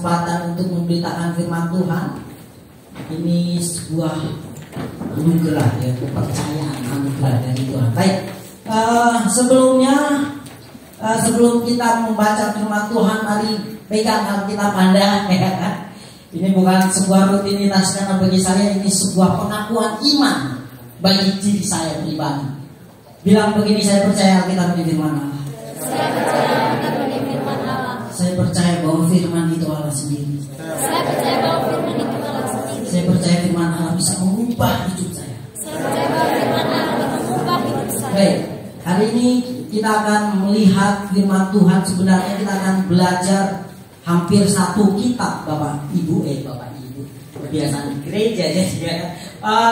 kesempatan untuk memberitakan firman Tuhan. Ini sebuah anugerah ya, kepercayaan, anugerah dari Tuhan. Baik, sebelum kita membaca firman Tuhan, mari pegang Alkitab Anda ya kan. Ini bukan sebuah rutinitas, karena bagi saya ini sebuah pengakuan iman bagi diri saya pribadi. Bilang begini, saya percaya Alkitab ini firman Allah. Saya percaya bahwa firman itu Allah sendiri. Saya percaya firman Allah bisa mengubah hidup saya. Baik, hari ini kita akan melihat firman Tuhan. Sebenarnya kita akan belajar hampir satu kitab, Bapak Ibu. Kebiasaan gereja ya.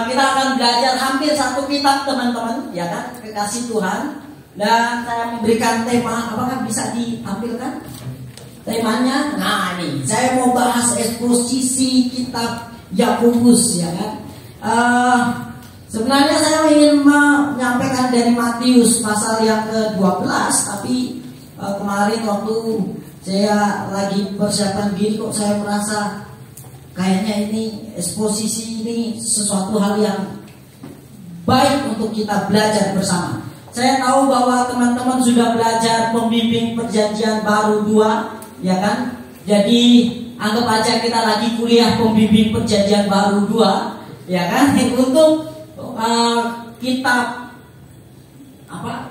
Kita akan belajar hampir satu kitab, teman-teman, ya kan, kekasih Tuhan. Dan saya memberikan tema, apakah bisa ditampilkan temanya? Nah, ini saya mau bahas eksposisi kitab Yakobus, ya kan. Sebenarnya saya ingin menyampaikan dari Matius pasal yang ke-12, tapi kemarin waktu saya lagi persiapan diri, kok saya merasa kayaknya ini eksposisi ini sesuatu hal yang baik untuk kita belajar bersama. Saya tahu bahwa teman-teman sudah belajar pembimbing perjanjian baru 2, ya kan? Jadi anggap aja kita lagi kuliah pembimbing perjanjian baru 2, ya kan? Untuk kitab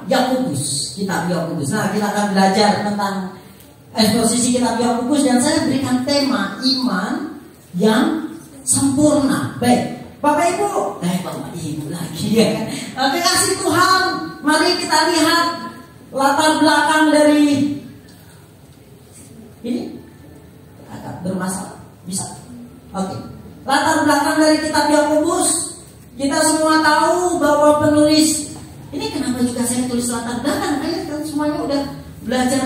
Yakobus, kitab Yakobus. Nah, kita akan belajar tentang eksposisi kitab Yakobus, dan saya berikan tema iman yang sempurna. Baik, Bapak Ibu lagi ya kan? Kekasih Tuhan, mari kita lihat latar belakang dari ini. Agak bermasalah, bisa? Oke. Latar belakang dari kitab Yakobus, kita semua tahu bahwa penulis ini, kenapa juga saya tulis latar belakang? Kan semuanya udah belajar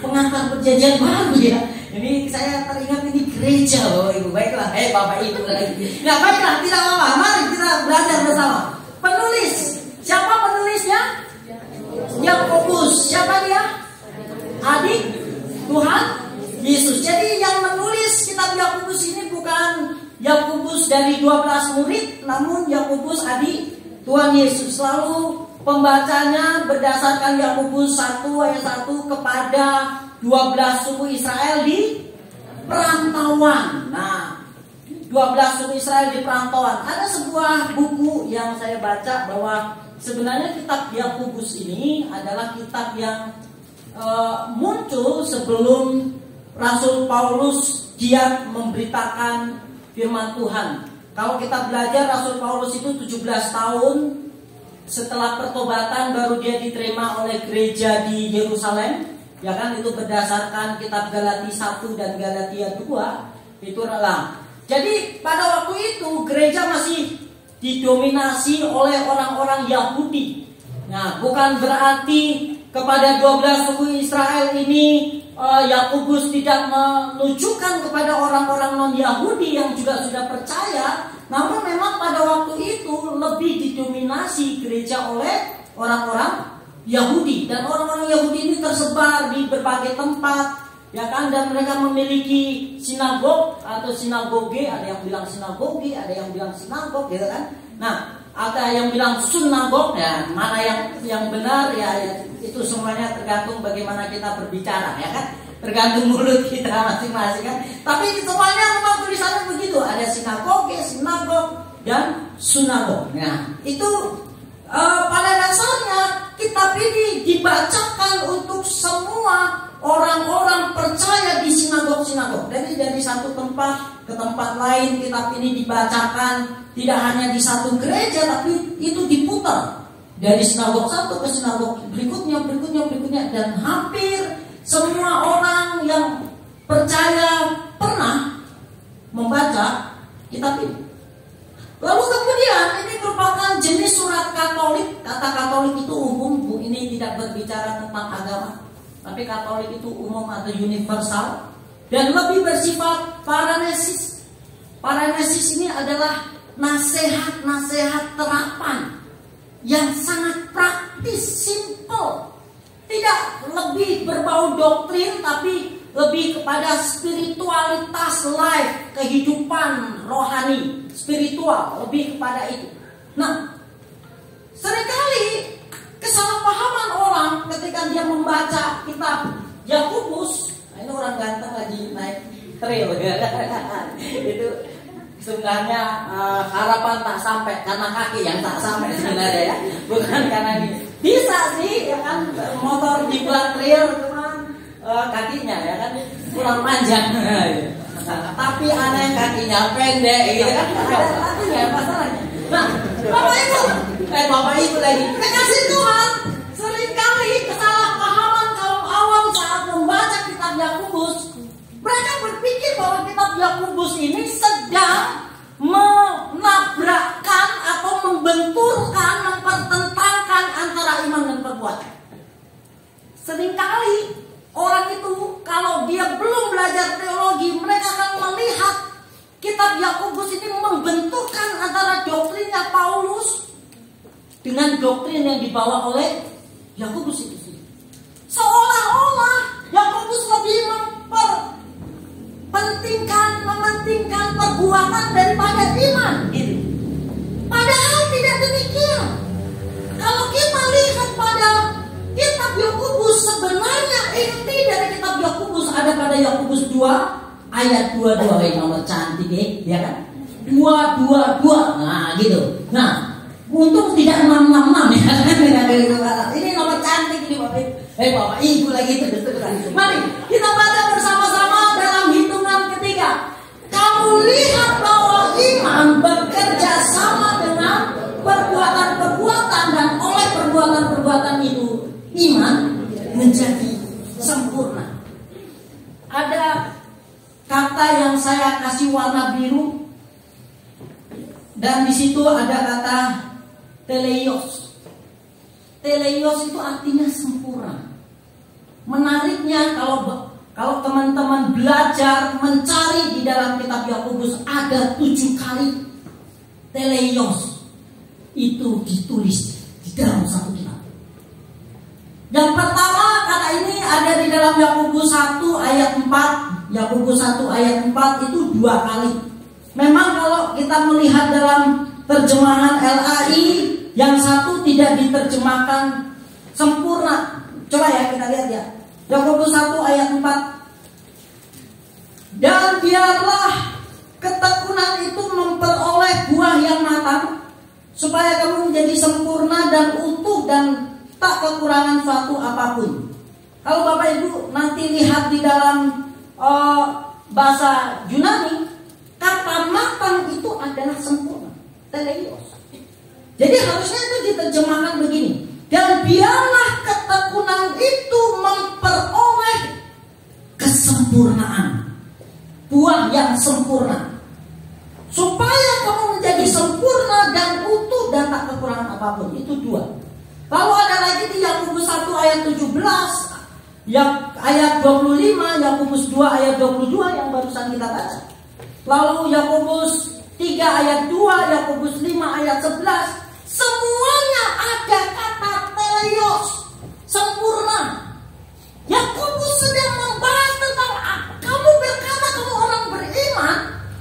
pengantar perjanjian baru ya. Ini saya teringat ini gereja loh, Ibu. Baiklah, Bapak Ibu lagi. Nah, baiklah, tidak apa-apa. Mari kita belajar bersama. Penulis, siapa penulisnya? Yakobus. Siapa dia? Adik Tuhan Yesus. Jadi yang menulis kitab Yakobus ini bukan Yakobus dari 12 murid, namun Yakobus adik Tuhan Yesus. Lalu pembacanya berdasarkan Yakobus 1 ayat 1 kepada 12 suku Israel di perantauan. Nah, 12 suku Israel di perantauan. Ada sebuah buku yang saya baca bahwa sebenarnya kitab Yakobus ini adalah kitab yang muncul sebelum Rasul Paulus giat memberitakan firman Tuhan. Kalau kita belajar, Rasul Paulus itu 17 tahun setelah pertobatan baru dia diterima oleh gereja di Yerusalem. Ya kan, itu berdasarkan kitab Galatia 1 dan Galatia 2. Itu adalah. Jadi pada waktu itu gereja masih didominasi oleh orang-orang Yahudi. Nah, bukan berarti kepada 12 suku Israel ini Yakobus tidak menunjukkan kepada orang-orang non-Yahudi yang juga sudah percaya. Namun memang pada waktu itu lebih didominasi gereja oleh orang-orang Yahudi, dan orang-orang Yahudi ini tersebar di berbagai tempat, ya kan, dan mereka memiliki sinagog atau sinagoge. Ada yang bilang sinagoge, ada yang bilang sinagog, gitu kan. Nah, ada yang bilang sunagog, ya, mana yang benar ya itu semuanya tergantung bagaimana kita berbicara, ya kan, tergantung mulut kita masing-masing kan. Tapi semuanya memang tulisannya begitu, ada sinagoge, sinagog, dan sunagog. Nah, itu pada dasarnya kitab ini dibacakan untuk semua orang-orang percaya di sinagog-sinagog. Jadi dari satu tempat ke tempat lain kitab ini dibacakan, tidak hanya di satu gereja, tapi itu diputar dari sinagog satu ke sinagog berikutnya, dan hampir semua orang yang percaya pernah membaca kitab ini. Lalu kemudian ini merupakan jenis surat Katolik. Kata Katolik itu umum, Bu. Ini tidak berbicara tentang agama, tapi Katolik itu umum atau universal dan lebih bersifat paranesis. Paranesis ini adalah nasihat-nasihat terapan yang sangat praktis, simple, tidak lebih berbau doktrin, tapi lebih kepada spiritualitas life, kehidupan rohani, spiritual, lebih kepada itu. Nah, seringkali kesalahpahaman orang ketika dia membaca kitab Yakobus. Nah, ini orang ganteng lagi naik trail itu sebenarnya harapan tak sampai karena kaki yang tak sampai sebenarnya ya, bukan karena ini. Bisa sih ya kan, motor dibuat trail cuman kakinya ya kan kurang panjang. Tapi aneh kakinya pendek gitu kan, ada lagunya masalahnya. Nah, Bapak Ibu lagi kasih Tuhan, seringkali kesalahpahaman kaum awam saat membaca kitab Yakobus. Mereka berpikir bahwa kitab Yakobus ini sedang menabrakkan atau membenturkan, mempertentangkan antara iman dan perbuatan. Seringkali orang itu kalau dia belum belajar teologi, mereka akan melihat kitab Yakobus ini membenturkan antara doktrinnya Paulus dengan doktrin yang dibawa oleh Yakobus itu sendiri. Seolah-olah Yakobus lebih mementingkan perbuatan daripada iman gitu. Padahal tidak demikian. Kalau kita lihat pada kitab Yakobus, sebenarnya inti dari kitab Yakobus ada pada Yakobus 2 ayat 22. Nomor cantik ya kan? 222. Nah gitu. Nah, untung tidak 666 ya kan? Ini nomor cantik ini Bapak Ibu lagi terus-terusan. Mari kita baca bersama-sama dalam hitungan ketiga. Kamu lihat bahwa iman bekerja sama dengan perbuatan-perbuatan, dan oleh perbuatan-perbuatan itu iman menjadi sempurna. Ada kata yang saya kasih warna biru, dan di situ ada kata teleios. Teleios itu artinya sempurna. Menariknya kalau teman-teman belajar mencari di dalam kitab Yakobus, ada 7 kali teleios itu ditulis di dalam satu kitab. Yang pertama kata ini ada di dalam Yakobus 1 ayat 4. Yakobus 1 ayat 4 itu 2 kali. Memang kalau kita melihat dalam terjemahan LAI, yang satu tidak diterjemahkan sempurna. Coba ya kita lihat ya. Yakobus 1 ayat 4. Dan biarlah ketekunan itu memperoleh buah yang matang, supaya kamu menjadi sempurna dan utuh dan tak kekurangan suatu apapun. Kalau Bapak Ibu nanti lihat di dalam bahasa Yunani, kata matang itu adalah sempurna, teleios. Jadi harusnya itu diterjemahkan begini. Dan biarlah ketekunan itu memperoleh kesempurnaan, buah yang sempurna, supaya kamu menjadi sempurna dan utuh dan tak kekurangan apapun. Itu 2. Lalu ada lagi di Yakobus 1 ayat 17, ayat 25, Yakobus 2 ayat 22 yang barusan kita baca. Lalu Yakobus 3 ayat 2, Yakobus 5 ayat 11. Semuanya ada kata teleios, sempurna. Yakobus sedang membahas tentang kamu berkata kamu orang beriman,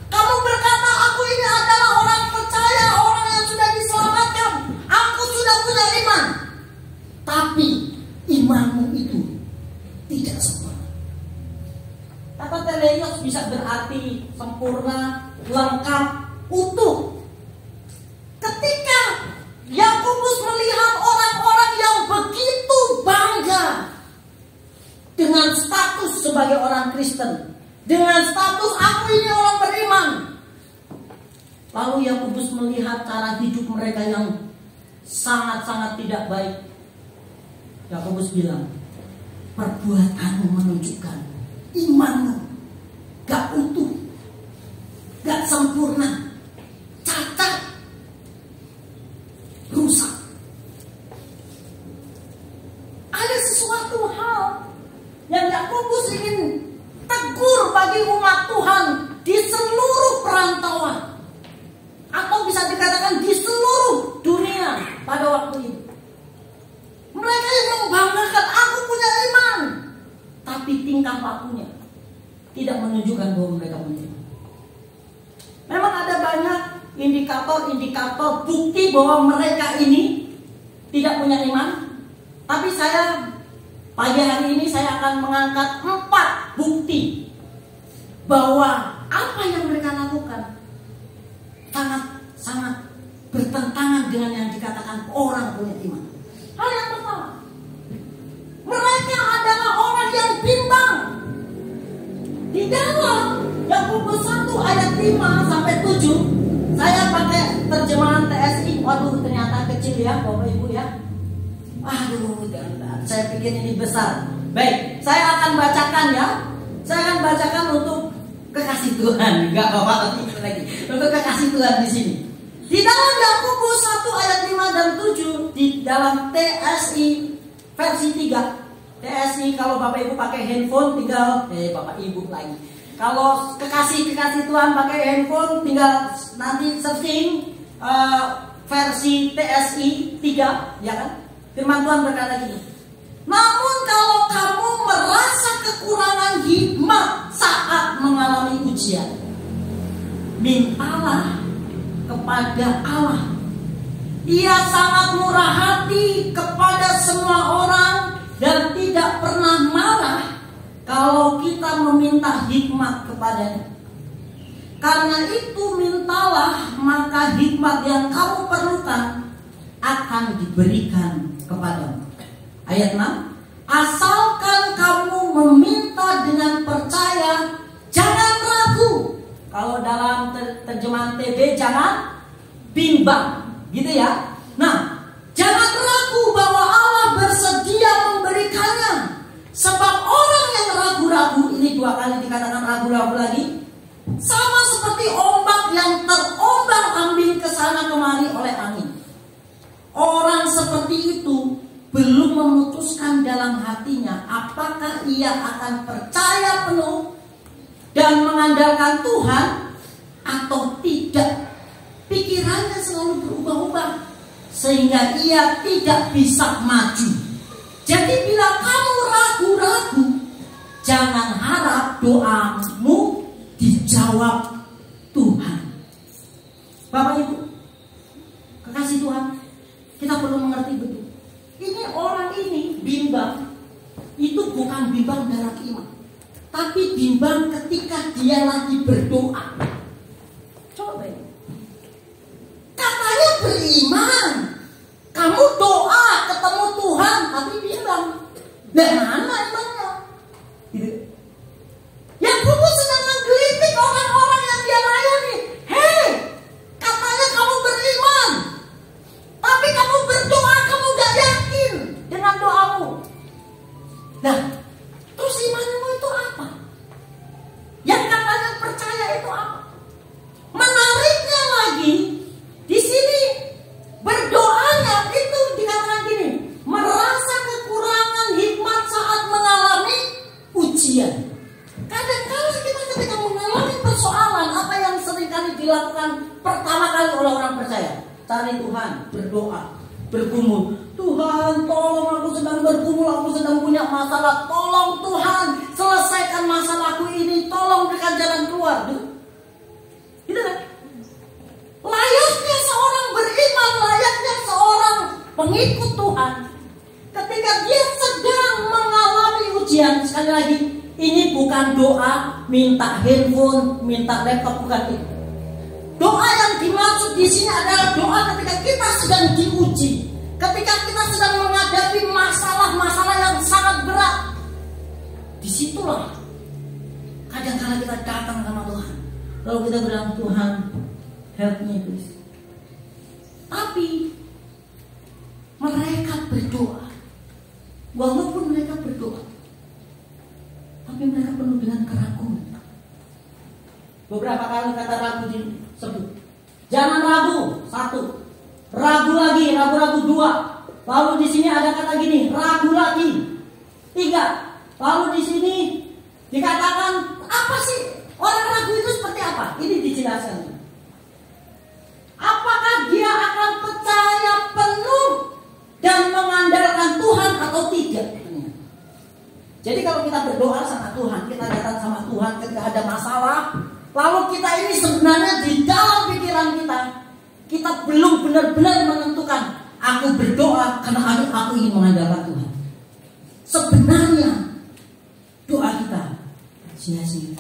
kamu berkata aku ini adalah orang percaya, orang yang sudah diselamatkan, aku sudah punya iman. Tapi imanmu itu tidak sempurna. Kata teleios bisa berarti sempurna, lengkap, utuh. Ketika Yakobus melihat orang-orang yang begitu bangga dengan status sebagai orang Kristen, dengan status aku ini orang beriman, lalu Yakobus melihat cara hidup mereka yang sangat-sangat tidak baik. Yakobus bilang, perbuatanmu menunjukkan imanmu gak utuh, gak sempurna, cacat, rusak. Ada sesuatu hal yang Yakobus ingin tegur bagi umat Tuhan di seluruh perantauan, atau bisa dikatakan di seluruh dunia pada waktu itu. Mereka yang membanggakan aku punya iman, tapi tingkah lakunya bahwa mereka ini tidak punya iman. Tapi pagi hari ini saya akan mengangkat 4 bukti bahwa apa yang mereka lakukan sangat bertentangan dengan yang dikatakan orang punya iman. Hal yang pertama, mereka adalah orang yang bimbang. Di dalam Yakobus 1 ayat 5 sampai 7, saya pakai terjemahan TSI. Waduh, ternyata kecil ya Bapak Ibu ya. Waduh, saya pikir ini besar. Baik, saya akan bacakan ya. Saya akan bacakan untuk kekasih Tuhan. Enggak apa-apa lagi. Untuk kekasih Tuhan di sini. Di dalam Yakobus 1 ayat 5 dan 7, di dalam TSI versi 3. TSI kalau Bapak Ibu pakai handphone tinggal Bapak Ibu lagi. Kalau kekasih Tuhan pakai handphone tinggal nanti searching versi TSI 3, ya kan? Firman Tuhan berkata gini. Namun kalau kamu merasa kekurangan hikmat saat mengalami ujian, mintalah kepada Allah. Ia sangat murah hati kepada semua orang dan tidak pernah marah kalau kita meminta hikmat kepadanya. Karena itu mintalah, maka hikmat yang kamu perlukan akan diberikan kepadamu. Ayat 6, asalkan kamu meminta dengan percaya, jangan ragu. Kalau dalam terjemahan TB jangan bimbang, gitu ya. Nah, jangan ragu bahwa Allah bersedia memberikannya. Sebab orang yang ragu-ragu, ini 2 kali dikatakan ragu-ragu lagi, sama seperti ombak yang terombang-ambing ke sana kemari oleh angin. Orang seperti itu belum memutuskan dalam hatinya apakah ia akan percaya penuh dan mengandalkan Tuhan atau tidak. Pikirannya selalu berubah-ubah sehingga ia tidak bisa maju. Jadi bila kamu ragu-ragu, jangan harap doamu dijawab Tuhan. Bapak Ibu, kekasih Tuhan, kita perlu mengerti betul. Ini orang ini bimbang. Itu bukan bimbang dalam iman, tapi bimbang ketika dia lagi berdoa. Coba ya. Katanya beriman, kamu doa ketemu Tuhan, tapi bimbang. Mana imannya? Gitu. Yakobus sedang menggelitik orang-orang yang dia layani. Hei, katanya kamu beriman, tapi kamu berdoa, kamu gak yakin dengan doamu. Nah, terus imanmu itu apa? Yang katanya percaya itu apa? Menariknya lagi, di sini berdoanya itu dikatakan gini, merasa kekurangan hikmat saat mengalami ujian. Kadang-kadang kita ketika mengalami persoalan, apa yang seringkali dilakukan pertama kali oleh orang percaya? Cari Tuhan, berdoa, bergumul. Tuhan, tolong, aku sedang bergumul, aku sedang punya masalah. Tolong Tuhan, selesaikan masalahku ini. Tolong berikan jalan keluar. Gitu kan? Layaknya seorang beriman, layaknya seorang pengikut Tuhan, ketika dia sedang mengalami ujian. Sekali lagi, ini bukan doa minta handphone, minta laptop, bukan itu. Doa yang dimaksud di sini adalah doa ketika kita sedang diuji, ketika kita sedang menghadapi masalah-masalah yang sangat berat. Disitulah kadang-kadang kita datang sama Tuhan, lalu kita bilang, Tuhan, help me please. Tapi mereka berdoa, walaupun mereka berdoa, tapi mereka penuh dengan keraguan. Beberapa kali kata ragu disebut. Jangan ragu, 1. Ragu lagi, ragu-ragu 2. Lalu di sini ada kata gini, ragu lagi. 3. Lalu di sini dikatakan apa sih? Orang ragu itu seperti apa? Ini dijelaskan. Apakah dia akan percaya penuh dan mengandalkan Tuhan atau tidak? Jadi kalau kita berdoa sama Tuhan, kita datang sama Tuhan ketika ada masalah, lalu kita ini sebenarnya di dalam pikiran kita kita belum benar-benar menentukan, aku berdoa karena aku ingin mengandalkan Tuhan. Sebenarnya doa kita sia-sia.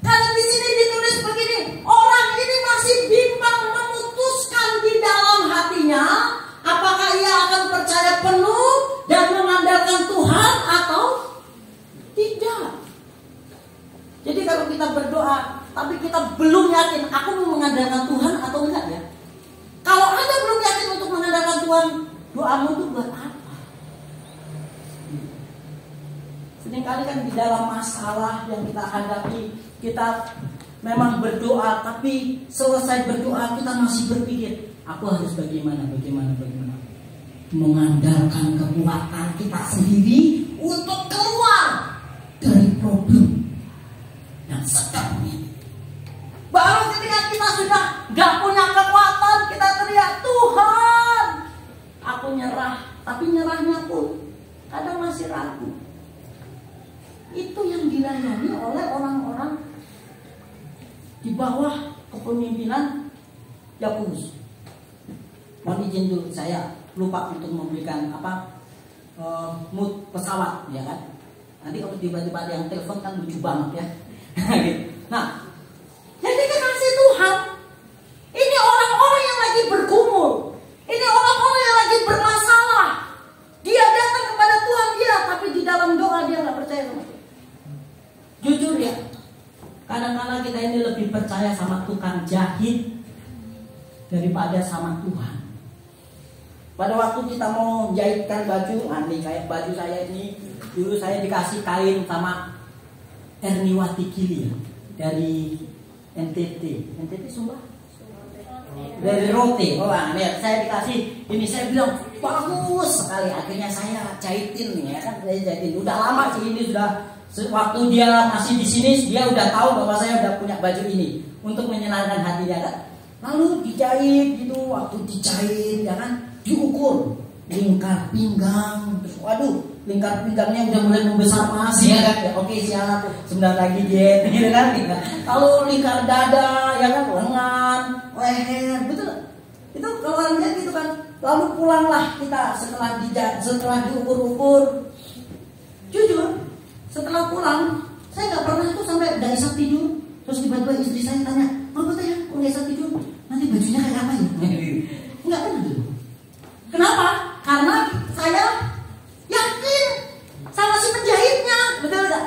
Karena di sini ditulis begini, orang ini masih bimbang memutuskan di dalam hatinya apakah ia akan percaya penuh dan mengandalkan Tuhan atau tidak. Jadi kalau kita berdoa tapi kita belum yakin aku mau mengandalkan Tuhan atau enggak ya. Kalau Anda belum yakin untuk mengandalkan Tuhan, doamu itu buat apa? Seringkali kan di dalam masalah yang kita hadapi, kita memang berdoa, tapi selesai berdoa kita masih berpikir, aku harus bagaimana. Mengandalkan kekuatan kita sendiri untuk keluar dari problem yang sedang ini. Baru ketika kita sudah gak punya kekuatan, kita teriak, Tuhan, aku nyerah. Tapi nyerahnya pun kadang masih ragu. Itu yang dilayani oleh orang-orang di bawah kepemimpinan Yakobus. Mohon izin dulu, saya lupa untuk memberikan mood pesawat, ya kan? Nanti kalau tiba-tiba ada yang telepon kan lucu banget ya. Nah, jadi kekasih Tuhan, ini orang-orang yang lagi bergumul, ini orang-orang yang lagi bermasalah. Dia datang kepada Tuhan, tapi di dalam doa dia nggak percaya sama Tuhan. Jujur ya, kadang-kadang kita ini lebih percaya sama tukang jahit daripada sama Tuhan. Pada waktu kita mau jahitkan baju, nih kayak baju saya ini, dulu saya dikasih kain sama Erniwati Kili dari NTT Sumba? Dari Rote. Lihat, saya dikasih ini, saya bilang bagus sekali. Akhirnya saya jahitin nih, ya kan? Saya jahitin. Udah lama sih ini, sudah waktu dia masih di sini, dia udah tahu bahwa saya udah punya baju ini untuk menyenangkan hati dia kan. Lalu dijahit gitu, waktu dijahit, ya kan? Diukur lingkar pinggang, terus waduh, lingkar pinggangnya udah mulai membesar mas, ya kan? Ya, oke siap, sebentar lagi diet, gitu kan? Kalau lingkar dada, ya kan, lengan, leher, betul. Itu kalau orang lihat gitu kan. Lalu pulanglah kita setelah diukur-ukur. Jujur, setelah pulang, saya nggak pernah itu sampai nggak bisa tidur. Terus tiba-tiba istri saya tanya, apa tuh ya, kok nggak bisa tidur? Nanti bajunya kayak apa ya? Nggak pernah dulu. Kenapa? Karena saya yakin sama si penjahitnya, betul nggak?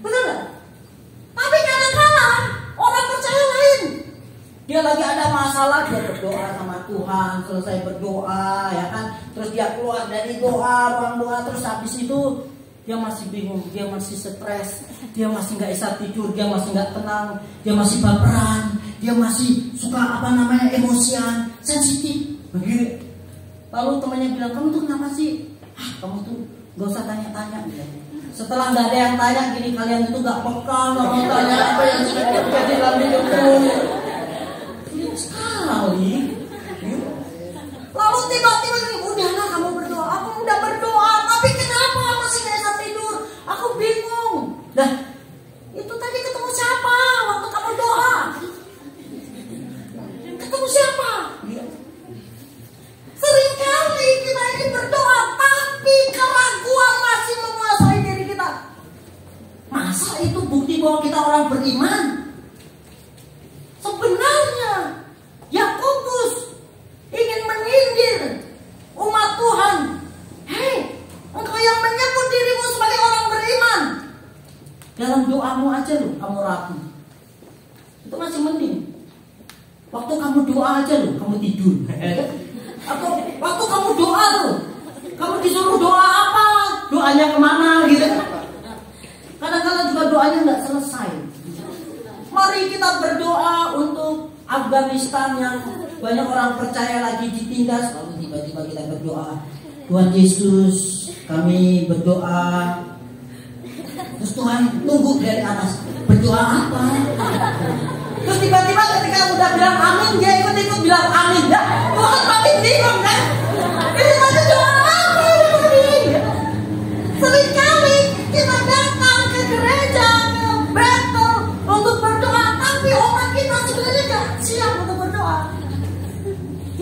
Betul nggak? Tapi kadang-kadang orang percaya lain. Dia lagi ada masalah, dia berdoa sama Tuhan, selesai berdoa, ya kan? Terus dia keluar dari ruang doa, terus habis itu dia masih bingung, dia masih stres, dia masih nggak bisa tidur, dia masih nggak tenang, dia masih baperan, dia masih suka emosian, sensitif, begitu. Lalu temannya bilang, kamu tuh kenapa sih? Kamu tuh gak usah tanya-tanya. Setelah nggak ada yang tanya, gini kalian itu nggak peka, nggak mau tanya apa yang sudah terjadi dalam hidupmu. Ini sekali. Lalu tiba-tiba gini, udahlah kamu berdoa, aku udah berdoa, tapi kenapa masih nggak bisa tidur? Aku bingung. Nah, itu tadi ketemu siapa waktu kamu doa? Ketemu siapa? Seringkali kita ini berdoa, tapi keraguan masih menguasai diri kita. Masa itu bukti bahwa kita orang beriman? Sebenarnya Yakobus ingin menyindir umat Tuhan. Hei, engkau yang menyebut dirimu sebagai orang beriman, dalam doamu aja loh kamu ragu. Itu masih mending. Waktu kamu doa aja loh kamu tidur. Atau waktu kamu doa tuh, kamu disuruh doa apa? Doanya kemana gitu? Kadang-kadang juga doanya nggak selesai. Mari kita berdoa untuk Afghanistan yang banyak orang percaya lagi ditindas. Lalu tiba-tiba kita berdoa, Tuhan Yesus, kami berdoa. Terus Tuhan tunggu dari atas, berdoa apa? Terus tiba-tiba ketika udah bilang amin, dia ikut-ikut bilang amin. Ya, Tuhan makin bingung kan? Ini masih doa apa ini? Seringkali kita datang ke gereja, ke Bethel untuk berdoa, tapi otak kita sebenarnya gak siap untuk berdoa.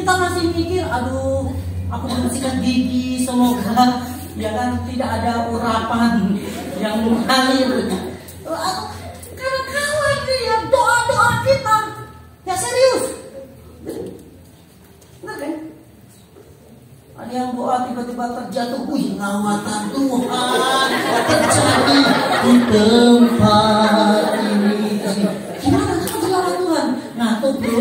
kita masih mikir, aduh, aku bersihkan gigi, semoga ya kan tidak ada urapan yang mengalir. Karena khawatir ya doa-doa kita, ya serius. Benar kan? Ada yang doa tiba-tiba terjatuh, ngawatan Tuhan terjadi di tempat ini. Gimana kamu lawan Tuhan? Ngantuk bro.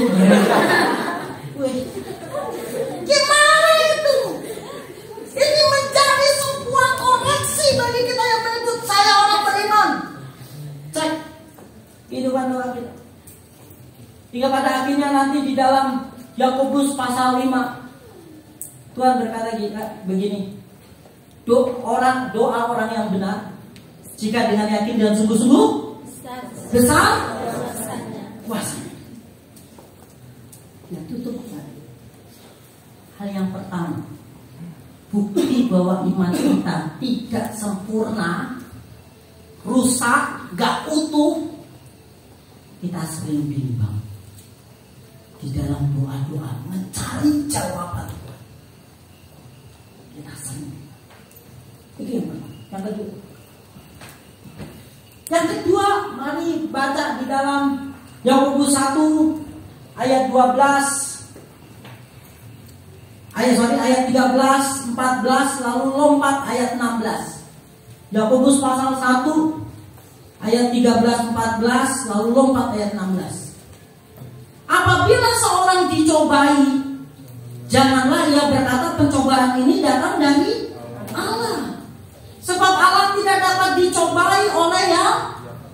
Gimana itu? Ini menjadi sebuah koreksi bagi kita yang menyebut saya orang beriman. Cek kehidupan doa kita. Hingga pada akhirnya nanti di dalam Yakobus pasal 5 Tuhan berkata begini, doa orang yang benar jika dengan yakin dan sungguh-sungguh besar kuasanya. Ya, tutup hal yang pertama, bukti bahwa iman kita tidak sempurna, rusak, gak utuh, kita sering bimbang di dalam doa-doa mencari jawaban Tuhan. Kita sering. Itu yang pertama. Yang kedua, mari baca di dalam Yakobus 1 ayat 12. Ayat 13, 14, lalu lompat ayat 16. Yakobus pasal 1 ayat 13, 14, lalu lompat ayat 16. Apabila seorang dicobai, janganlah ia berkata pencobaan ini datang dari Allah. Sebab Allah tidak dapat dicobai oleh yang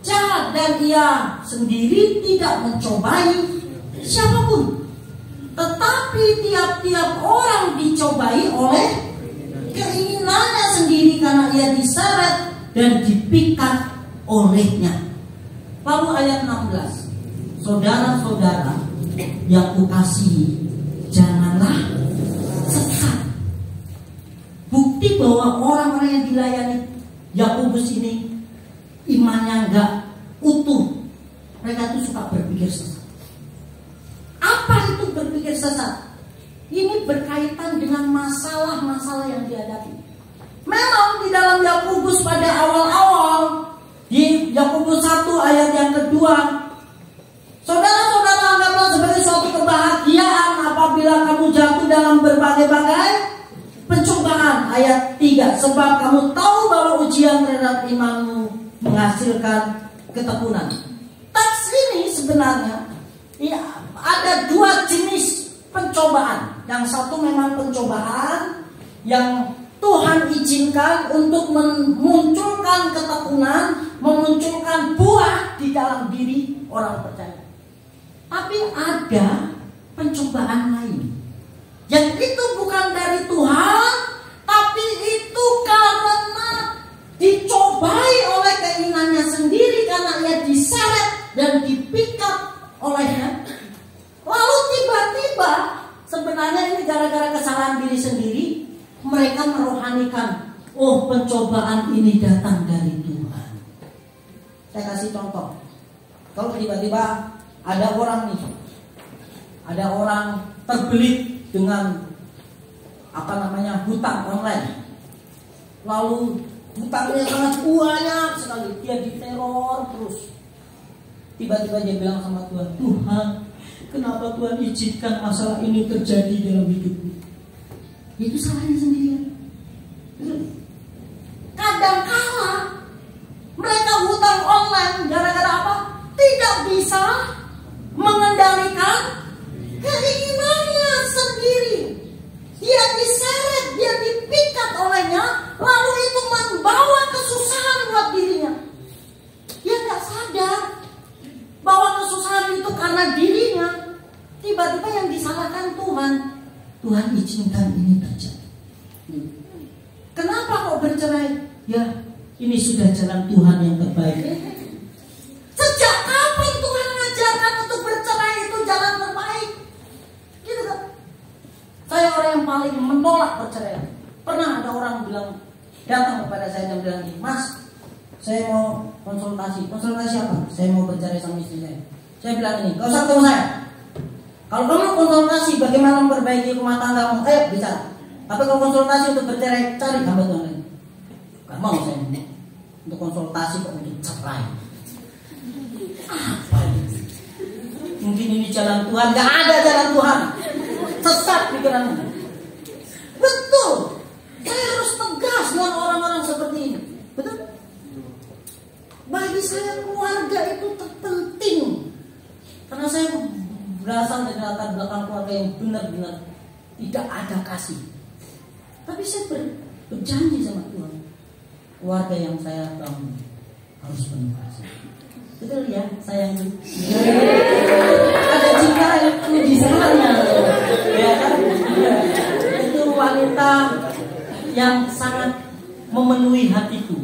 jahat, dan ia sendiri tidak mencobai siapapun. Tetapi tiap-tiap orang dicobai oleh keinginannya sendiri, karena ia diseret dan dipikat olehnya. Lalu ayat 16. Saudara-saudara yang kukasihi, janganlah sesat. Bukti bahwa orang-orang yang dilayani Yakobus ini imannya enggak utuh. Mereka itu suka berpikir sesat. Apa itu berpikir sesat? Ini berkaitan dengan masalah-masalah yang dihadapi. Memang di dalam Yakobus pada awal-awal, di Yakobus 1 ayat yang kedua, saudara-saudara, anggaplah sebagai suatu kebahagiaan apabila kamu jatuh dalam berbagai-bagai pencobaan. Ayat 3, sebab kamu tahu bahwa ujian terhadap imanmu menghasilkan ketekunan. Teks ini sebenarnya ya, ada dua jenis pencobaan. Yang satu memang pencobaan yang Tuhan izinkan untuk memunculkan ketekunan, memunculkan buah di dalam diri orang percaya. Tapi ada pencobaan lain yang itu bukan dari Tuhan, tapi itu karena dicobai oleh keinginannya sendiri, karena ia diseret dan dipikat olehnya. Lalu tiba-tiba sebenarnya ini gara-gara kesalahan diri sendiri, mereka merohanikan, oh pencobaan ini datang dari Tuhan. Saya kasih contoh. Kalau tiba-tiba ada orang nih, ada orang terbelit dengan hutang online. Lalu hutangnya sangat banyak sekali, dia diteror terus. Tiba-tiba dia bilang sama Tuhan, Tuhan, kenapa Tuhan izinkan masalah ini terjadi dalam hidupku? Itu salahnya sendiri. Kadang-kala mereka hutang online gara-gara apa? Tidak bisa mengendalikan keinginannya sendiri. Dia diseret, dia dipikat olehnya, lalu itu membawa kesusahan buat dirinya. Dia nggak sadar bahwa kesusahan itu karena dirinya. Tiba-tiba yang disalahkan Tuhan. Tuhan izinkan ini terjadi. Kenapa kok bercerai? Ya, ini sudah jalan Tuhan yang terbaik. Sejak kapan Tuhan mengajarkan untuk bercerai itu jalan terbaik? Gitu kan? Saya orang yang paling menolak perceraian. Pernah ada orang bilang, datang kepada saya dan bilang, Mas, saya mau konsultasi. Konsultasi apa? Saya mau bercerai sama istri saya. Saya bilang ini, gak usah ketemu saya. Kalau kamu konsultasi bagaimana memperbaiki rumah tanggamu, ayo bicara. Tapi kalau konsultasi untuk bercerai, cari hamba Tuhan lain. Gak mau saya untuk konsultasi kok untuk cerai. Apa ini? Mungkin ini jalan Tuhan, gak ada jalan Tuhan. Sesat pikiranmu. Betul. Saya harus tegas dengan orang-orang seperti ini. Betul? Bagi saya keluarga itu terpenting. Karena saya berasal dari latar belakang keluarga yang benar-benar tidak ada kasih. Tapi saya berjanji sama Tuhan, keluarga yang saya bangun harus penuh kasih. Betul ya, sayang. Ada cinta itu di sananya, ya kan? Itu wanita yang sangat memenuhi hatiku.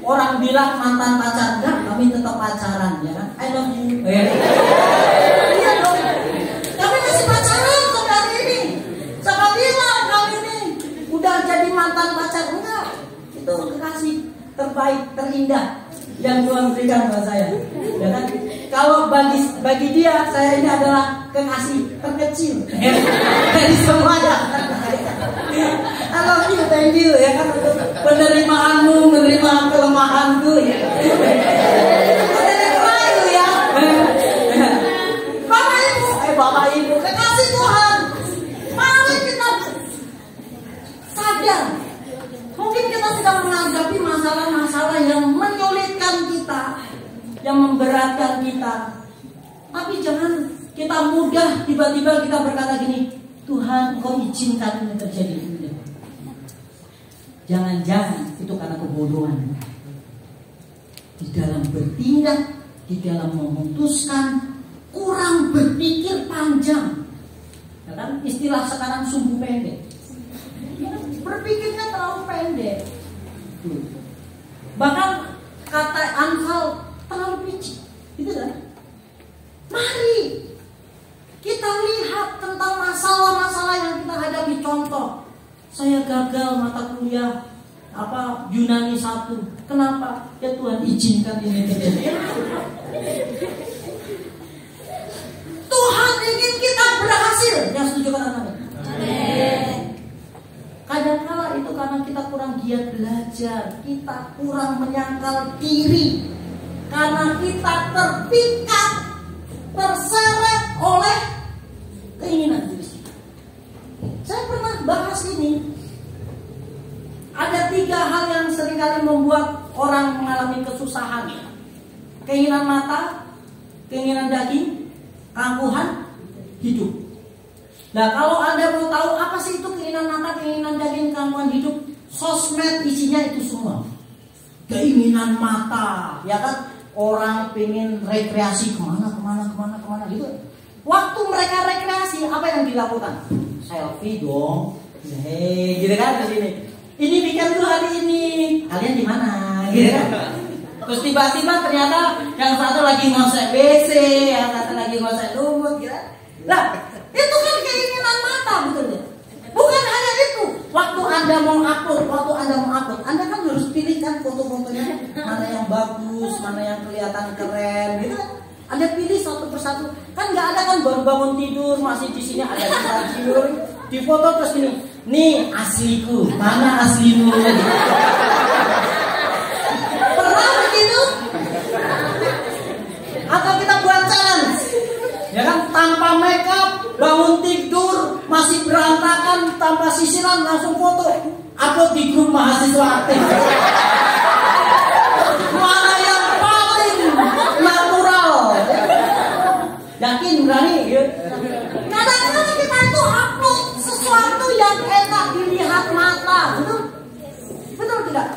Orang bilang mantan pacar, enggak, kami tetap pacaran, ya kan? I love you. Iya dong. Kami masih pacaran sampai hari ini. Siapa bilang kami ini udah jadi mantan pacar? Enggak. Itu kekasih terbaik, terindah yang Tuhan berikan buat saya. Ya kan? Kalau bagi dia, saya ini adalah kekasih terkecil dari semuanya. I love you, thank you, ya kan, untuk penerimaanmu, menerima kelemahanku, ya. Menerima ya. Bapak Ibu, kekasih Tuhan. Mari kita sadar. Mungkin kita sedang menghadapi masalah-masalah yang menyulitkan kita, yang memberatkan kita. Tapi jangan kita mudah tiba-tiba kita berkata gini, Tuhan, Kau izinkan ini terjadi. Jangan-jangan itu karena kebodohan. Di dalam bertindak, di dalam memutuskan, kurang berpikir panjang. Ya kan? Istilah sekarang sumbu pendek. Berpikirnya terlalu pendek. Bahkan kata Anfal terlalu picik. Gitu kan? Mari kita lihat tentang masalah-masalah yang kita hadapi. Contoh, saya gagal mata kuliah Yunani 1. Kenapa? Ya Tuhan izinkan ini terjadi. Tuhan ingin kita berhasil. Yang setuju kata-kata. Kadang-kala itu karena kita kurang giat belajar, kita kurang menyangkal diri, karena kita terpikat, terseret oleh keinginan diri. Saya pernah bahas ini. Ada 3 hal yang seringkali membuat orang mengalami kesusahan. Keinginan mata, keinginan daging, keangkuhan hidup. Nah, kalau Anda mau tahu apa sih itu keinginan mata, keinginan daging, keangkuhan hidup, sosmed isinya itu semua. Keinginan mata, ya kan? Orang pengen rekreasi kemana gitu. Waktu mereka rekreasi, apa yang dilakukan? Selfie dong. Gitu kan di sini. Ini weekend tuh hari ini. Kalian di mana? Gitu kan? Terus tiba-tiba ternyata yang satu lagi ngosek WC, yang satu lagi ngosek lumut, gitu. Nah, itu kan keinginan mata, betul ya? Bukan hanya itu. Waktu Anda mau upload, Anda kan harus pilihkan foto-fotonya mana yang bagus, mana yang kelihatan keren, gitu kan? Anda pilih satu persatu. Kan nggak ada kan baru bangun tidur masih di sini ada tidur, di foto terus ini. Nih asliku, mana aslimu? Pernah begitu? Atau kita buat challenge, ya kan? Tanpa makeup, bangun tidur masih berantakan, tanpa sisiran langsung foto, upload di grup mahasiswa aktif. Mana yang paling natural? Yakin berani? Kadang-kadang kita itu upload sesuatu yang enak dilihat mata, betul? Betul tidak?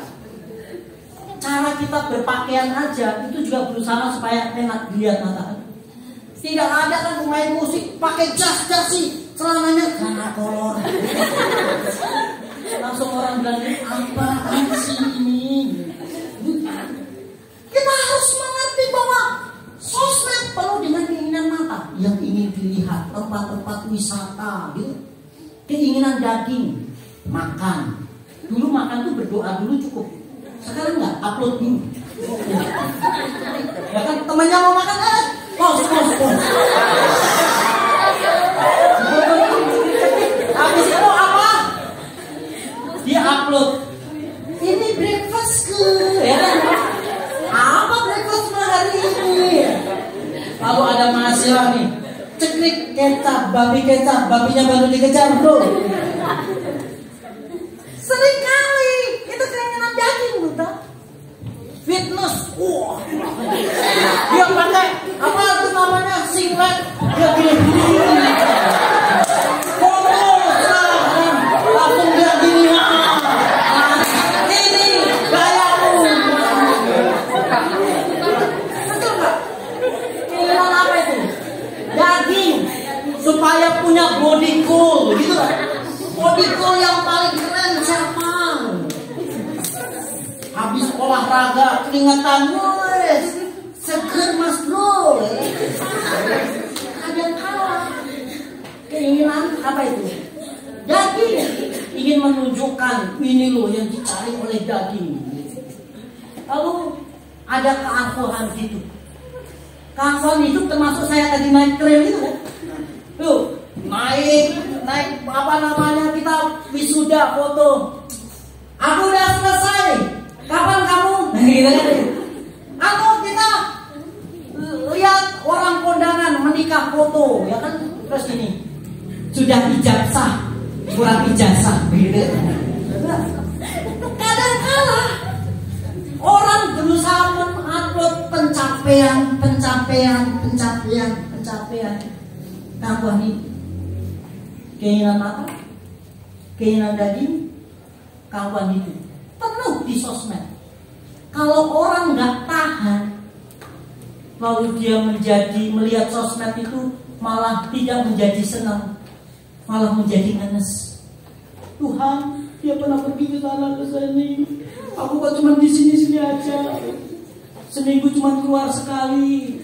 Cara kita berpakaian aja itu juga berusaha supaya enak dilihat mata. Tidak ada kan pemain musik pakai jas sih, celananya karena kolor. Langsung orang bilang apaan sih ini? Kita harus mengerti bahwa sosmed penuh dengan keinginan mata yang ingin dilihat, tempat-tempat wisata, gitu. Keinginan daging, makan. Dulu makan tuh berdoa dulu cukup. Sekarang nggak, upload dulu. Ya kan temannya mau makan, Pos. Habis itu apa? Dia upload. Ini breakfastku, ya kan? Apa breakfast hari ini? Lalu ada mahasiswa nih, ceklik kecap, babinya baru dikejar bro. Sering kali itu keinginan daging, buta. Fitness, dia pakai apa itu namanya singlet, dia gini. Langsung dia gini, ini gayamu. Betul nggak? Keinginan apa itu? Daging supaya punya body cool, gitu kan? Body cool yang paling keren siapa? Habis olahraga keringetan, wes seger mas bro. Ada kalah. Keinginan apa itu? Daging, ingin menunjukkan ini loh yang dicari oleh daging. Lalu ada keangkuhan gitu. Keangkuhan itu termasuk saya tadi naik trail itu kan. Tuh, naik apa namanya, kita wisuda foto. Aku udah selesai. Kapan kamu? Gitu kan. Atau kita lihat orang kondangan menikah foto, ya kan? Terus ini sudah ijazah, kurang ijazah, gitu. Kadang-kala orang berusaha mengupload pencapaian. Kawan ini keinginan apa? Keinginan daging. Kawan itu penuh di sosmed. Kalau orang nggak tahan, lalu dia melihat sosmed itu malah tidak menjadi senang, malah menjadi ngenes. Tuhan, dia pernah pergi ke sana ke sini. Aku kok cuma di sini aja. Seminggu cuma keluar sekali.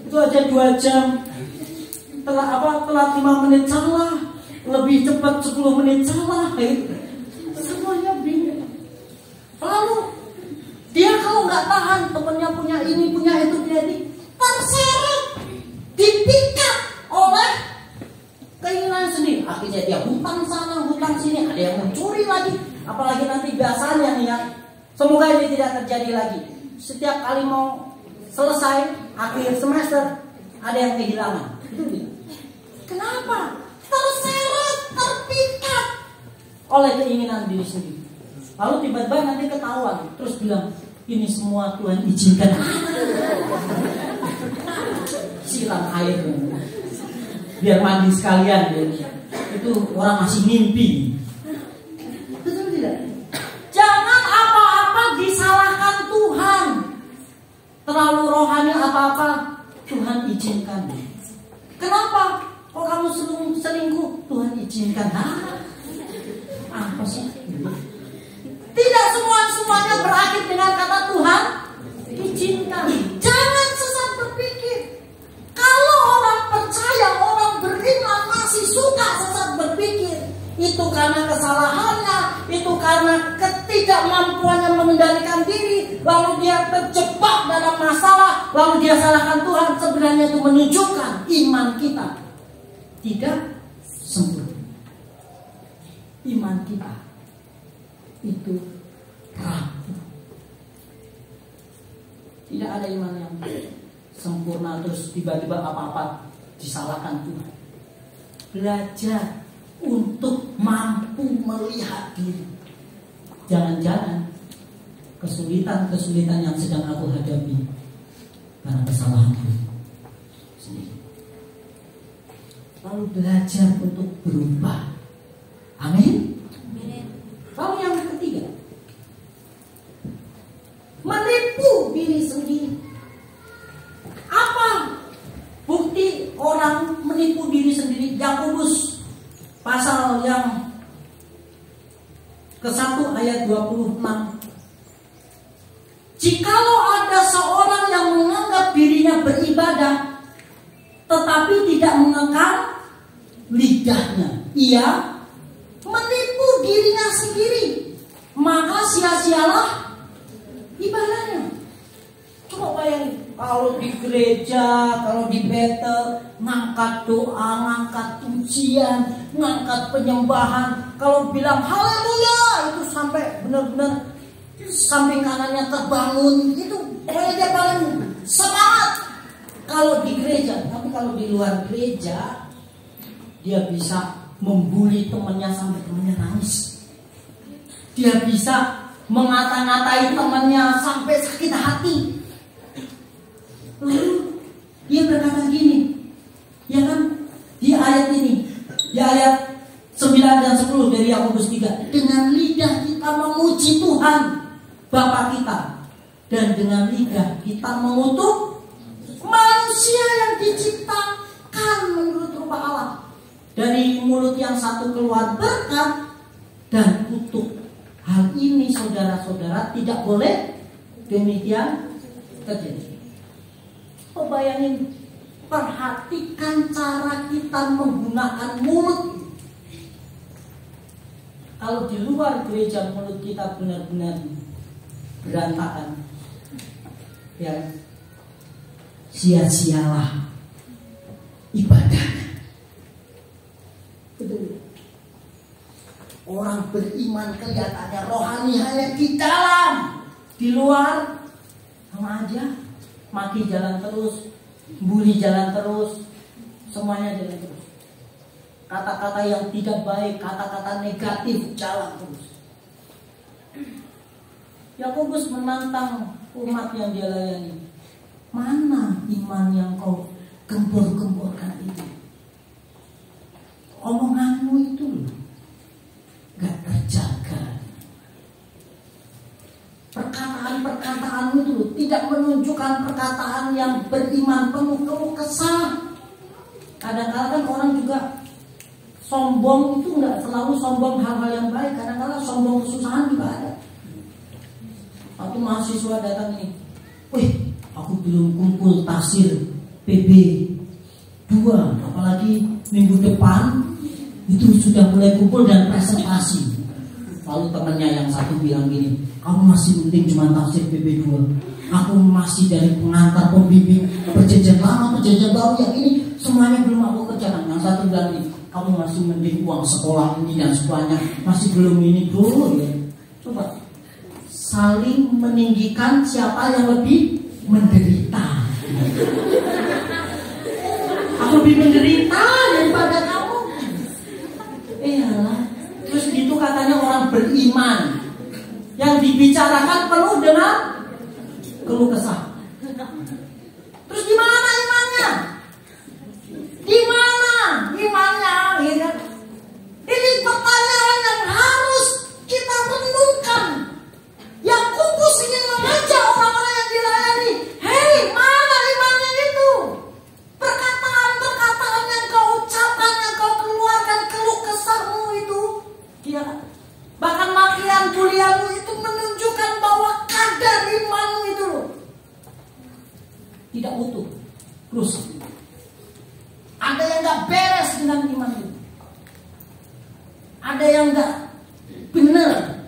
Itu aja 2 jam. Telat 5 menit salah, lebih cepat 10 menit salah. Semuanya bingung. Lalu dia kalau nggak tahan, temennya punya ini, punya itu, terseret, dipikat oleh keinginan sendiri. Akhirnya dia hutang sana, hutang sini, ada yang mencuri lagi. Apalagi nanti biasanya nih ya, semoga ini tidak terjadi lagi. Setiap kali mau selesai akhir semester, ada yang kehilangan. Kenapa? Terseret, terpikat oleh keinginan diri sendiri. Lalu tiba-tiba nanti ketahuan, terus bilang, ini semua Tuhan izinkan. Siram air, biar mandi sekalian. Itu orang masih mimpi. Betul tidak? Jangan apa-apa disalahkan Tuhan. Terlalu rohani apa-apa Tuhan izinkan. Kenapa? Kok kamu selingkuh? Tuhan izinkan. Apa sih? Tidak semuanya berakhir dengan kata Tuhan izinkan. Jangan sesat berpikir. Kalau orang percaya, orang beriman masih suka sesat berpikir, itu karena kesalahannya, itu karena ketidakmampuannya mengendalikan diri, lalu dia terjebak dalam masalah, lalu dia salahkan Tuhan. Sebenarnya itu menunjukkan iman kita tidak sempurna. Iman kita itu rapuh. Tidak ada iman yang sempurna terus tiba-tiba apa-apa disalahkan Tuhan. Belajar untuk mampu melihat diri. Jangan-jangan kesulitan yang sedang aku hadapi karena kesalahanku sendiri. Lalu belajar untuk berubah. Amin. Lalu yang ketiga, menipu diri sendiri. Apa bukti orang menipu diri sendiri? Yakobus pasal yang ke-1 ayat 26. Jikalau ada seorang yang menganggap dirinya beribadah tetapi tidak mengekang lidahnya, ia menipu dirinya sendiri, maka sia-sialah ibadahnya. Coba bayangin, kalau di gereja, kalau di Betel, ngangkat doa, ngangkat pujian, ngangkat penyembahan. Kalau bilang haleluya, itu sampai benar-benar samping kanannya terbangun. Itu dia paling semangat kalau di gereja. Tapi kalau di luar gereja, dia bisa membuli temannya sampai temannya nangis. Dia bisa mengata-ngatai temannya sampai sakit hati. Lalu dia berkata gini, ya kan, di ayat ini, di ayat 9 dan 10 dari Yakobus 3, dengan lidah kita memuji Tuhan Bapa kita, dan dengan lidah kita mengutuk manusia yang diciptakan menurut rupa Allah. Dari mulut yang satu keluar berkat dan kutuk. Hal ini saudara-saudara tidak boleh demikian terjadi. Oh, bayangin, perhatikan cara kita menggunakan mulut. Kalau di luar gereja mulut kita benar-benar berantakan, ya sia-sialah ibadahnya. Betul. Orang beriman kelihatannya rohani hanya di dalam, di luar sama aja. Maki jalan terus, bully jalan terus, semuanya jalan terus. Kata-kata yang tidak baik, kata-kata negatif jalan terus. Yakobus menantang umat yang dia layani. Mana iman yang kau gembor-gemborkan itu? Omonganmu itu gak terjaga. Perkataan-perkataanmu itu tidak menunjukkan perkataan yang beriman, penuh keluh kesah. Kadang-kadang kan orang juga sombong itu nggak selalu sombong hal-hal yang baik. Kadang-kadang sombong kesusahan juga ada. Satu mahasiswa datang ini, wih, aku belum kumpul tafsir PB 2, apalagi minggu depan itu sudah mulai kumpul dan presentasi. Lalu temannya yang satu bilang gini, kamu masih penting cuma tafsir PB2. Aku masih dari pengantar, pembimbing, perjanjian lama, perjanjian baru, yang ini semuanya belum aku kerjakan. Yang satu bilang gini, kamu masih mending uang sekolah ini dan semuanya, masih belum ini dulu ya. Coba saling meninggikan siapa yang lebih menderita. Aku lebih menderita daripada kamu. Iyalah. Terus gitu katanya orang beriman yang dibicarakan penuh dengan keluh kesah. Terus gimana imannya? Gimana imannya? Ya? Ini pertanyaan yang harus kita renungkan. Yakobus ingin mengajak orang-orang yang dilayani, hei, mana imannya itu? Perkataan-perkataan yang kau ucapkan, yang kau keluarkan, keluh kesahmu itu, ya, bahkan makian kuliahmu itu menunjukkan bahwa kadar imanmu itu tidak utuh, rusak. Ada yang gak beres dengan iman itu. Ada yang gak benar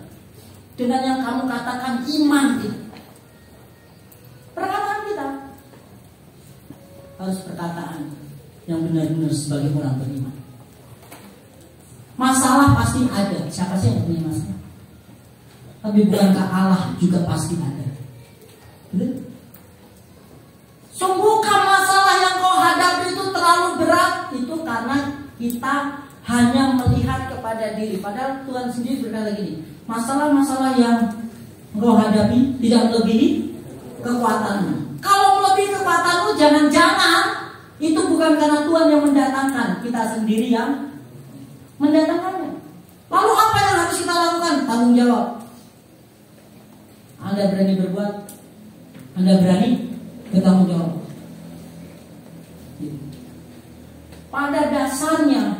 dengan yang kamu katakan iman itu. Perkataan kita harus perkataan yang benar-benar sebagai orang beriman. Masalah pasti ada. Siapa sih yang punya masalah? Tapi bukankah Allah juga pasti ada? Betul? Sungguhkah masalah yang kau hadapi itu terlalu berat? Itu karena kita hanya melihat kepada diri. Padahal Tuhan sendiri berkata gini, masalah-masalah yang kau hadapi tidak melebihi kekuatanmu. Kalau melebihi kekuatanmu, jangan-jangan itu bukan karena Tuhan yang mendatangkan, kita sendiri yang mendatangkannya. Lalu apa yang harus kita lakukan? Tanggung jawab. Anda berani berbuat, Anda berani bertanggung jawab. Pada dasarnya,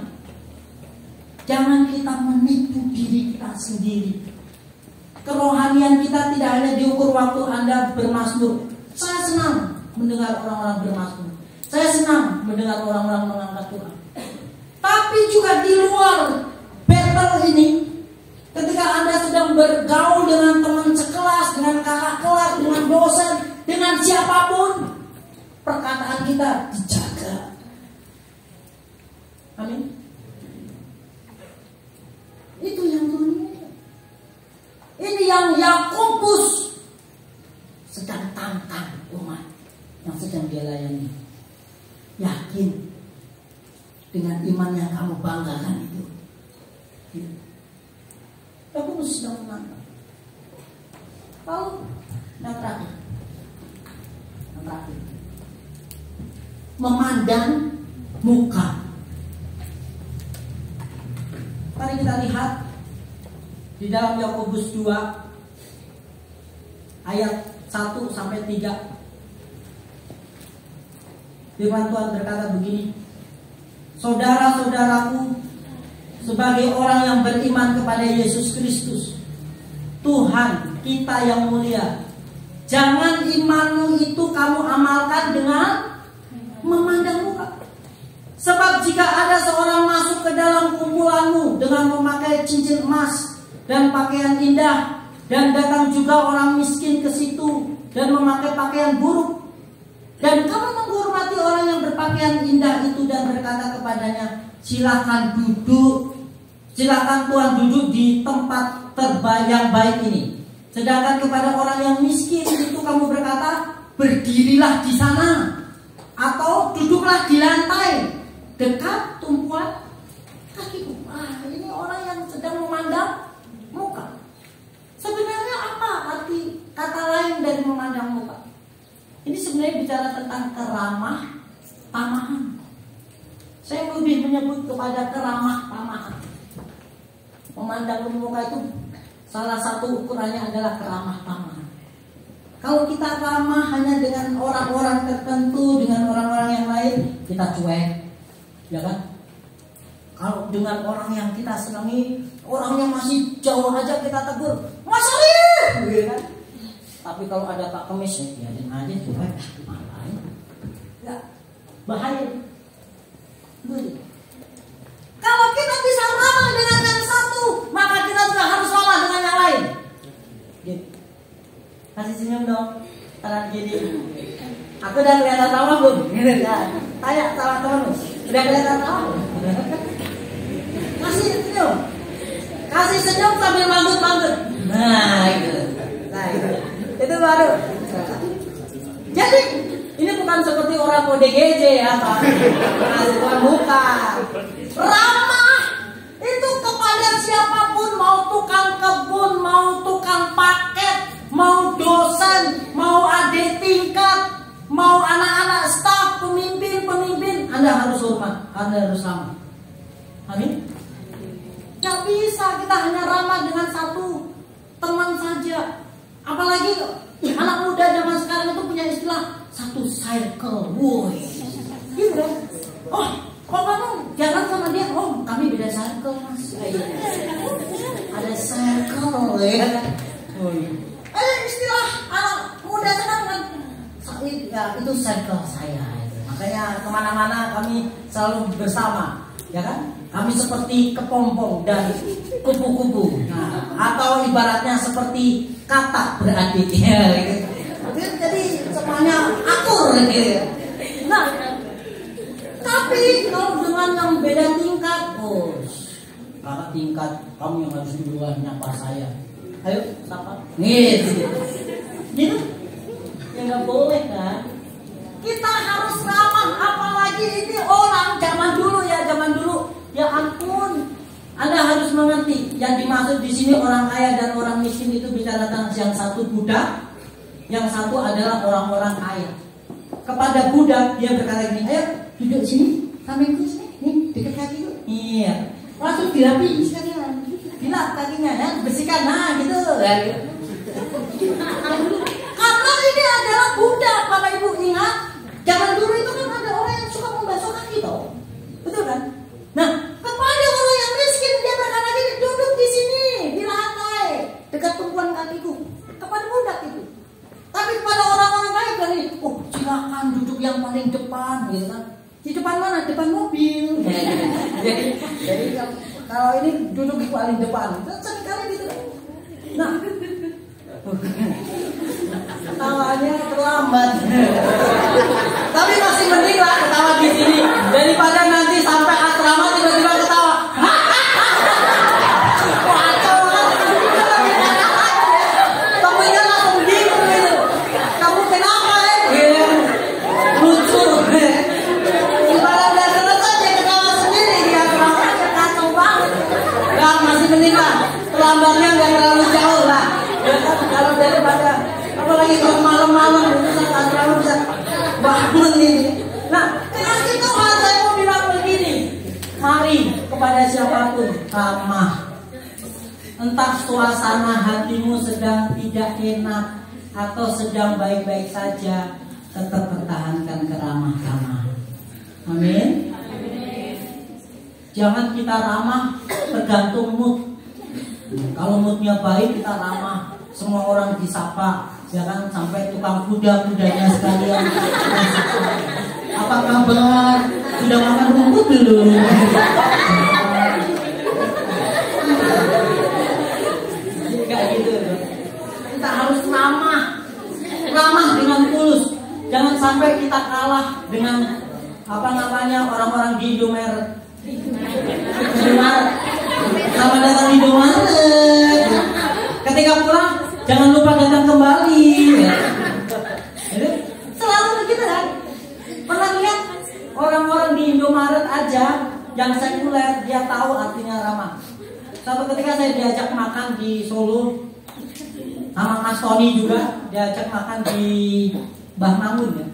jangan kita menipu diri kita sendiri. Kerohanian kita tidak hanya diukur waktu Anda bermazmur. Saya senang mendengar orang-orang bermazmur. Saya senang mendengar orang-orang mengangkat Tuhan. Tapi juga di luar Betel ini, ketika Anda sedang bergaul dengan teman sekelas, dengan kakak kelas, dengan dosen, dengan siapapun, perkataan kita dijaga. Amin. Itu yang Tuhan inginkan. Ini yang Yakobus sedang tantang umat yang sedang dia layani. Yakin dengan iman yang kamu banggakan itu. Yakobus sedang menantang. Lalu yang terakhir, memandang muka. Mari kita lihat di dalam Yakobus 2 ayat 1 sampai 3. Firman Tuhan berkata begini, saudara-saudaraku, sebagai orang yang beriman kepada Yesus Kristus, Tuhan kita yang mulia, jangan imanmu itu kamu amalkan dengan memandang muka. Sebab jika ada seorang masuk ke dalam kumpulanmu dengan memakai cincin emas dan pakaian indah, dan datang juga orang miskin ke situ dan memakai pakaian buruk, dan kamu menghormati orang yang berpakaian indah itu dan berkata kepadanya, silakan duduk, silakan Tuhan duduk di tempat yang baik ini. Sedangkan kepada orang yang miskin itu kamu berkata, berdirilah di sana atau duduklah di lantai dekat tumpuan kakiku. Ini orang yang sedang memandang muka. Sebenarnya apa arti kata lain dari memandang muka? Ini sebenarnya bicara tentang keramah tamahan. Saya lebih menyebut kepada keramah tamahan. Memandang muka itu salah satu ukurannya adalah keramah tamahan. Kalau kita ramah hanya dengan orang-orang tertentu, dengan orang-orang yang lain, kita cuek, ya kan? Kalau dengan orang yang kita senangi, orang yang masih jauh aja kita tegur, Mas Arif, ya kan? Tapi kalau ada Pak Kemis, ya dengan aja cuek, ngapain? Ya, bahaya. Kalau kita bisa ramah dengan yang satu, maka kita juga harus ramah dengan yang lain. Gitu. Kasih senyum dong, taruh gini. Aku udah kelihatan ramah belum? Tanya sama temanmu, udah kelihatan ramah? Kasih senyum, kasih senyum sambil manggut-manggut. Nah itu, itu baru. Jadi ini bukan seperti orang ODGJ ya Pak, bukan muka. Ramah itu kepada siapapun, mau tukang kebun, mau tukang paket, mau dosen, mau adik tingkat, mau anak-anak staf, pemimpin, Anda harus hormat, Anda harus ramah. Amin. Gak bisa kita hanya ramah dengan satu teman saja. Apalagi anak muda zaman sekarang itu punya istilah satu circle, woi, gitu kan? Oh, kok kamu jalan sama dia? Oh, kami beda circle mas. Ada circle ya. Istilah anak muda sekarang kan, ya itu circle saya. Makanya kemana-mana kami selalu bersama, ya kan? Kami seperti kepompong dan kupu-kupu, atau ibaratnya seperti katak beradik, ya. Jadi semuanya akur, gitu. Nah, tapi kalau dengan yang beda tingkat, kakak tingkat, kamu yang harus duluan nyapa saya. Ayo, sapa. Gitu. Ya nggak boleh kan? Kita harus ramah, apalagi ini orang zaman dulu ya, Ya ampun, Anda harus mengerti yang dimaksud di sini orang kaya dan orang miskin itu bicara tentang yang satu budak, yang satu adalah orang-orang kaya. Kepada budak dia berkata gini, ayo duduk sini, sampingku sini, nih dekat kakiku. Iya, langsung dirapi sekalian, dilap kakinya, ya bersihkan, nah gitu. Karena ini adalah budak, Bapak Ibu ingat, zaman dulu itu kan ada orang yang suka membasuh kaki toh, betul kan? Nah, kepada orang yang miskin dia berkata gini, duduk di sini, di lantai, dekat tumpuan kakiku. Kepada budak itu. Tapi kepada orang-orang kaya bilang ini, oh silakan duduk yang paling depan, gitu kan? Di depan mana? Depan mobil. Jadi kalau ini duduk di paling depan, seringkali gitu. Nah, awalnya terlambat. Tapi mending lah ketawa di sini daripada nanti sampai asrama tiba-tiba ketawa. Kacau kan? Temennya langsung bingung gitu. Kamu kenapa lucu. Ibarat udah selesai dia ketawa sendiri di asrama, kacau banget. Nah, masih mending lah terlambatnya nggak terlalu jauh lah. Ya kan, kalau daripada apalagi kalau malam-malam itu saya asrama bisa bangun ini. Nah, kasih Tuhan saya mau bilang begini, mari kepada siapapun ramah. Entah suasana hatimu sedang tidak enak atau sedang baik-baik saja, tetap pertahankan keramah-tamahan. Amin. Jangan kita ramah tergantung mood. Kalau moodnya baik kita ramah, semua orang disapa. Jangan sampai tukang kuda-kudanya sekalian. Apa kabar? Sudah makan rumput belum? Enggak gitu. Kita harus ramah dengan tulus. Jangan sampai kita kalah dengan orang-orang di Indomaret. Selamat datang di Indomaret. Ketika pulang jangan lupa datang kembali. Jadi, selalu begitu kan? Pernah lihat orang-orang di Indomaret aja yang sekuler dia tahu artinya ramah. Suatu ketika saya diajak makan di Solo sama Mas Tony juga diajak makan di Mbah Mangun ya.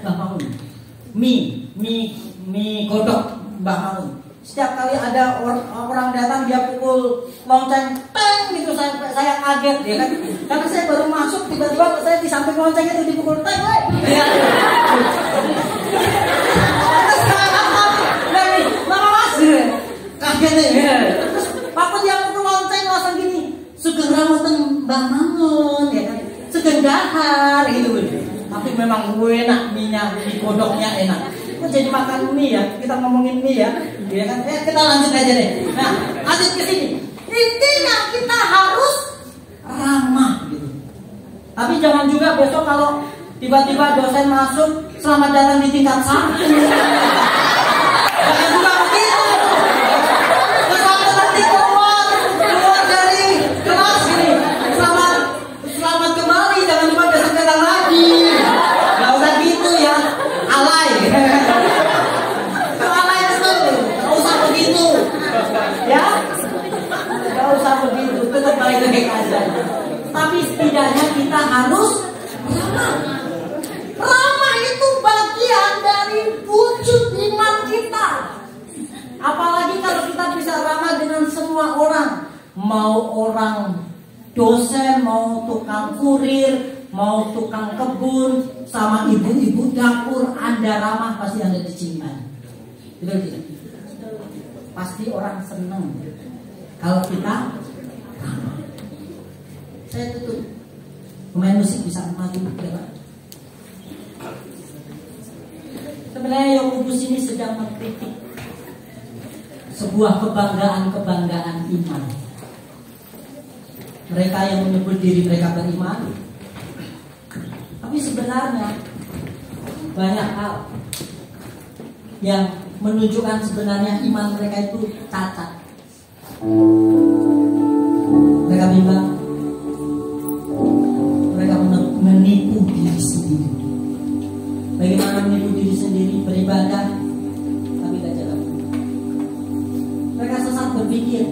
Mbah Mangun. Mie godok Mbah Mangun. Setiap kali ada orang datang dia pukul lonceng, teng gitu saya kaget ya kan. Karena saya baru masuk tiba-tiba saya di samping lonceng itu dipukul teng, woi. Nama Mas kaget ya. Terus waktu dia pukul lonceng langsung gini, sugeng rawuh Mbah Mangun ya kan. Sugeng dahar gitu. Tapi memang enak mie-nya, mie godoknya enak. Kok jadi makan mie ya? Kita ngomongin mie ya, ya kan? Kita lanjut aja deh. Nah, lanjut ke sini. Intinya kita harus ramah gitu. Tapi jangan juga besok kalau tiba-tiba dosen masuk, selamat datang di tingkat 1. Jangan juga begitu. Selamat nanti keluar dari kelas gini. Selamat kembali, jangan lupa besok datang lagi. Gak usah gitu ya, alay. Ya, gak usah begitu, tetap baik-baik aja. Tapi setidaknya kita harus ramah. Ramah itu bagian dari wujud iman kita. Apalagi kalau kita bisa ramah dengan semua orang. Mau orang dosen, mau tukang kurir, mau tukang kebun, sama ibu-ibu dapur, Anda ramah pasti Anda dicintai. Betul tidak? Pasti orang senang kalau kita ramah. Saya tutup. Pemain musik bisa maju ya. Sebenarnya Yakobus ini sedang mengkritik sebuah kebanggaan iman. Mereka yang menyebut diri mereka beriman, tapi sebenarnya banyak hal yang menunjukkan sebenarnya iman mereka itu cacat. Mereka bilang mereka menipu diri sendiri. Bagaimana menipu diri sendiri? Beribadah tapi tidak jalan. Mereka sesat berpikir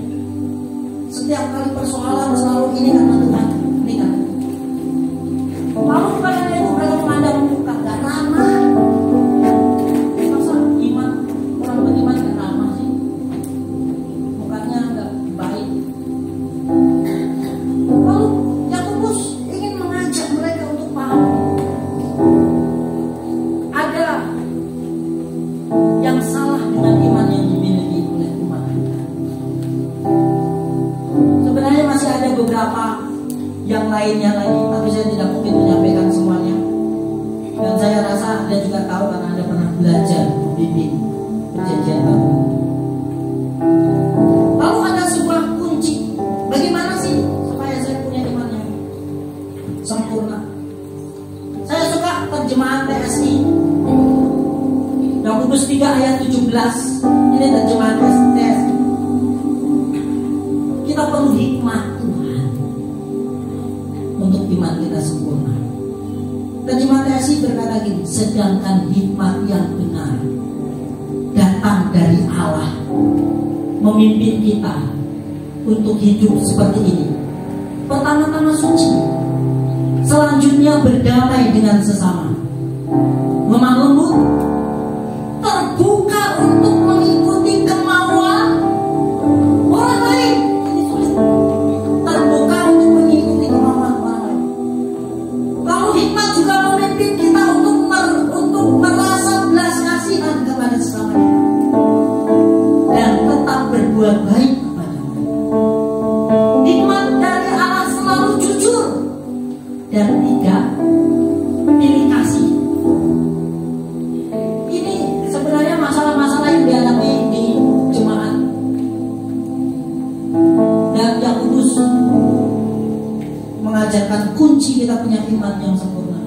setiap kali persoalan selalu ini karena Tuhan, ini karena Tuhan. Lalu bukan hanya itu, mereka memandang muka, gak ramah. Yang lainnya lagi, tapi saya tidak mungkin menyampaikan semuanya. Dan saya rasa Anda juga tahu karena Anda pernah belajar bimbing perjanjian baru. Lalu ada sebuah kunci. Bagaimana sih supaya saya punya iman yang sempurna? Saya suka terjemahan TSI. kita perlu hikmat Tuhan untuk iman kita sempurna. Terjemahan TSI berkata gini, sedangkan hikmat yang benar datang dari Allah memimpin kita untuk hidup seperti ini. Pertama-tama suci, selanjutnya berdamai dengan sesama, lemah lembut, terbuka untuk mengikuti kemauan orang lain. Ini sulit. Terbuka untuk mengikuti kemauan orang lain. Lalu hikmat juga memimpin kita untuk merasa belas kasihan kepada sesama kita dan tetap berbuat baik kepada mereka. Hikmat dari Allah selalu jujur dan tidak pilih kasih. Ini sebenarnya masalah-masalah yang dihadapi di jemaat. Dan Yakobus mengajarkan kunci kita punya iman yang sempurna.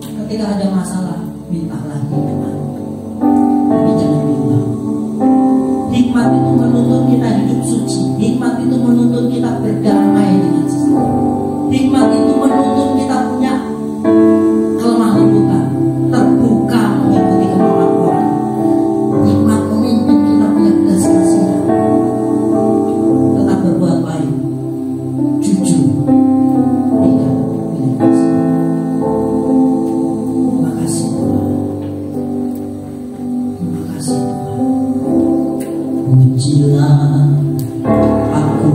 Ketika ada masalah, minta lagi Tuhan. Tapi jangan bilang. Hikmat itu menuntut kita hidup suci. Hikmat itu menuntut kita berdamai dengan sesama. Hikmat itu menuntut kita punya kelemah lembutan, terbuka mengikuti kemauan orang. Hikmat memimpin kita punya belas kasihan, tetap berbuat baik, jujur, tidak pilih kasih. Terima kasih Tuhan. Terima kasih Tuhan. Pujilah aku